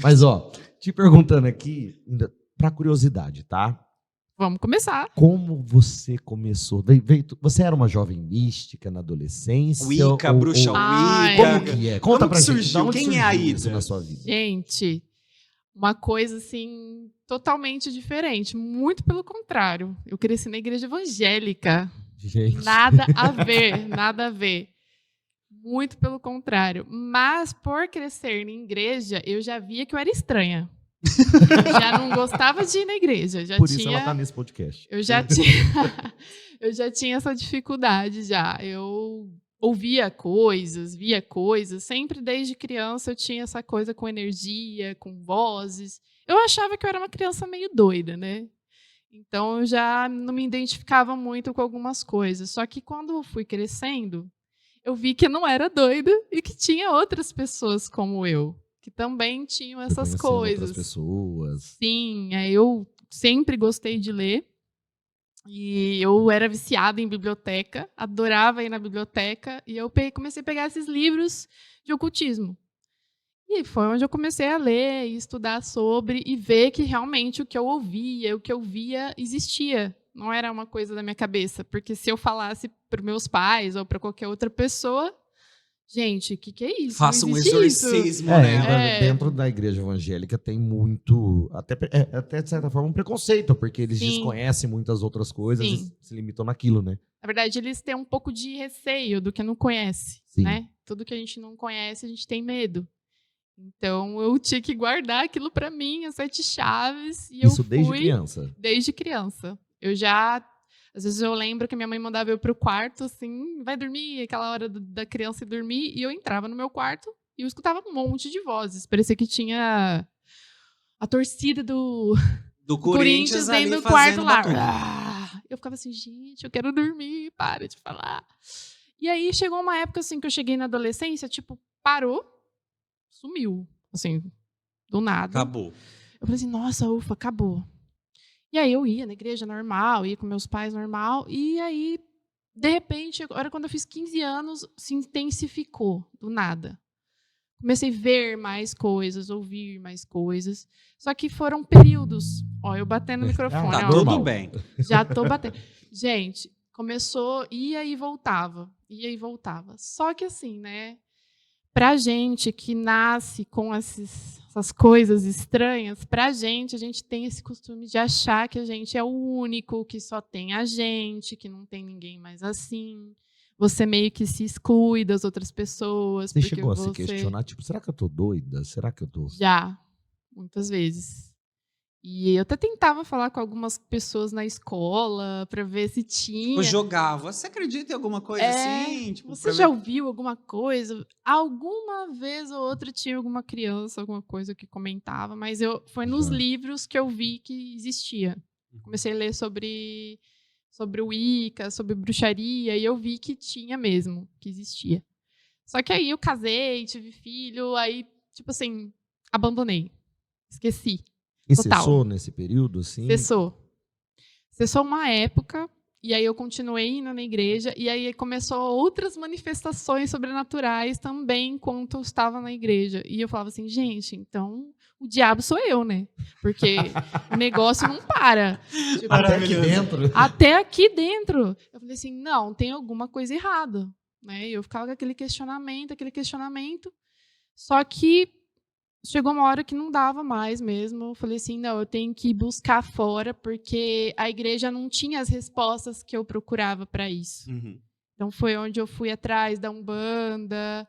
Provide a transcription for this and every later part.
Mas, ó, te perguntando aqui, pra curiosidade, tá? Vamos começar. Como você começou? Você era uma jovem mística na adolescência? Wicca, bruxa Ai. Wicca. Como que é? Conta Como pra que gente. surgiu? Da onde Quem é a surgiu isso Ida? na sua vida? Gente, uma coisa assim totalmente diferente. Muito pelo contrário. Eu cresci na igreja evangélica. Gente. Nada a ver, nada a ver. Muito pelo contrário. Mas por crescer na igreja, eu já via que eu era estranha. Já não gostava de ir na igreja. Já Por tinha... isso ela tá nesse podcast. Eu já tinha essa dificuldade já. Eu ouvia coisas, via coisas. Sempre desde criança eu tinha essa coisa com energia, com vozes. Eu achava que eu era uma criança meio doida, né? Então eu já não me identificava muito com algumas coisas. Só que quando eu fui crescendo, eu vi que eu não era doida e que tinha outras pessoas como eu, que também tinham essas coisas. Outras pessoas. Sim, eu sempre gostei de ler. E eu era viciada em biblioteca, adorava ir na biblioteca. E eu comecei a pegar esses livros de ocultismo. E foi onde eu comecei a ler e estudar sobre e ver que realmente o que eu ouvia, o que eu via existia. Não era uma coisa da minha cabeça. Porque se eu falasse para meus pais ou para qualquer outra pessoa, gente, o que é isso? Faça um Não existe isso. exorcismo, né? Dentro da igreja evangélica tem muito, até de certa forma, um preconceito, porque eles Sim. desconhecem muitas outras coisas Sim. e se limitam naquilo, né? Na verdade, eles têm um pouco de receio do que não conhece, Sim. né? Tudo que a gente não conhece, a gente tem medo. Então, eu tinha que guardar aquilo para mim, as 7 chaves. E Isso eu fui desde criança? Desde criança. Eu já... Às vezes eu lembro que minha mãe mandava eu pro quarto, assim, vai dormir, aquela hora da criança ir dormir, e eu entrava no meu quarto e eu escutava um monte de vozes. Parecia que tinha a torcida do Corinthians ali dentro do fazendo quarto lá. batuque. Eu ficava assim, gente, eu quero dormir, para de falar. E aí chegou uma época assim que eu cheguei na adolescência, tipo, parou, sumiu, assim, do nada. Acabou. Eu falei assim, nossa, ufa, acabou. E aí eu ia na igreja normal, ia com meus pais normal, e aí, de repente, agora quando eu fiz 15 anos, se intensificou, do nada. Comecei a ver mais coisas, ouvir mais coisas, só que foram períodos. Ó, eu batendo no microfone. Tá ó. tudo bem. Já tô batendo. Gente, começou, ia e voltava, ia e voltava. Só que assim, né, pra gente que nasce com essas coisas estranhas, pra gente, a gente tem esse costume de achar que a gente é o único, que só tem a gente, que não tem ninguém mais assim. Você meio que se exclui das outras pessoas. Você porque chegou a se questionar, tipo, será que eu tô doida? Será que eu tô... Já, muitas vezes. E eu até tentava falar com algumas pessoas na escola para ver se tinha. Eu jogava. Você acredita em alguma coisa assim? Tipo, você já ouviu alguma coisa? Alguma vez ou outra tinha alguma criança, alguma coisa que comentava, mas foi nos livros que eu vi que existia. Comecei a ler sobre o Wicca, sobre bruxaria, e eu vi que tinha mesmo, que existia. Só que aí eu casei, tive filho, aí, tipo assim, abandonei. Esqueci. E Total. cessou nesse período, assim? Cessou uma época, e aí eu continuei indo na igreja, e aí começou outras manifestações sobrenaturais também enquanto eu estava na igreja. E eu falava assim, gente, então o diabo sou eu, né? Porque o negócio não para. Tipo, Até aqui dentro? Até aqui dentro. Eu falei assim, não, tem alguma coisa errada. Né? Eu ficava com aquele questionamento. Só que chegou uma hora que não dava mais mesmo. Eu falei assim, não, eu tenho que buscar fora, porque a igreja não tinha as respostas que eu procurava para isso. Uhum. Então foi onde eu fui atrás da Umbanda,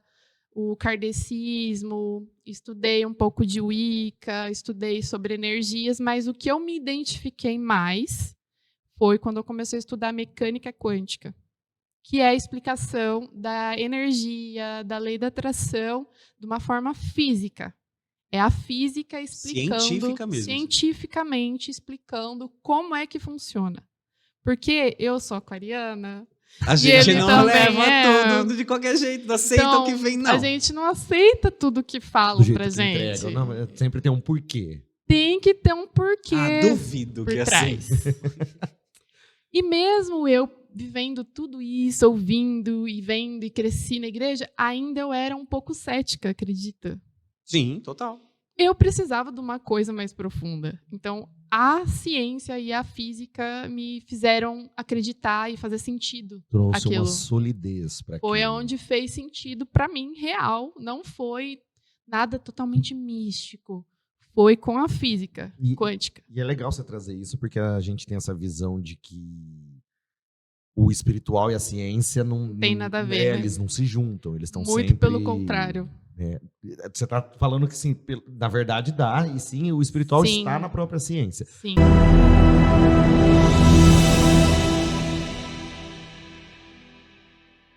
o kardecismo, estudei um pouco de Wicca, estudei sobre energias, mas o que eu me identifiquei mais foi quando eu comecei a estudar mecânica quântica, que é a explicação da energia, da lei da atração, de uma forma física. É a física explicando, cientificamente explicando como é que funciona. Porque eu sou aquariana. A gente não leva tudo de qualquer jeito, não aceita então, o que vem, não. A gente não aceita tudo que falam pra gente. Entregam. Não, sempre tem um porquê. Tem que ter um porquê. Duvido que trás. Assim. E mesmo eu vivendo tudo isso, ouvindo e vendo e cresci na igreja, ainda eu era um pouco cética, acredita? Sim, total. eu precisava de uma coisa mais profunda. Então, a ciência e a física me fizeram acreditar e fazer sentido. Trouxe aquilo. uma solidez para aquilo. Foi onde fez sentido para mim, real. Não foi nada totalmente místico. Foi com a física quântica. E é legal você trazer isso, porque a gente tem essa visão de que o espiritual e a ciência não tem nada a ver, né? Eles não se juntam, eles estão sempre... Muito pelo contrário. Você está falando que, sim, na verdade dá, e sim, o espiritual Sim. está na própria ciência. Sim.